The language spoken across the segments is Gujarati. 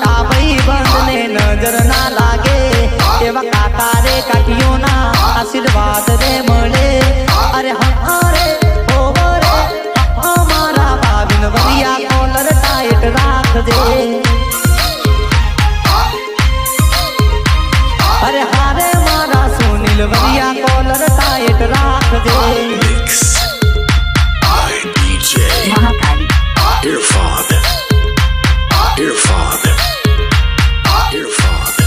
મોટા ભાઈ બંધને નજર ના લાગે એવા કાકા રે કાકીઓના આશીર્વાદ રે મળે અરે હરે ઓવો રે અમારા ભાભીન વરિયા કોલર ટાઈટ રાખજે અરે હારે મારા સુનિલ વરિયા કોલર ટાઈટ રાખજે Mahakali Earfather. Earfather. Earfather.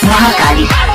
Mahakali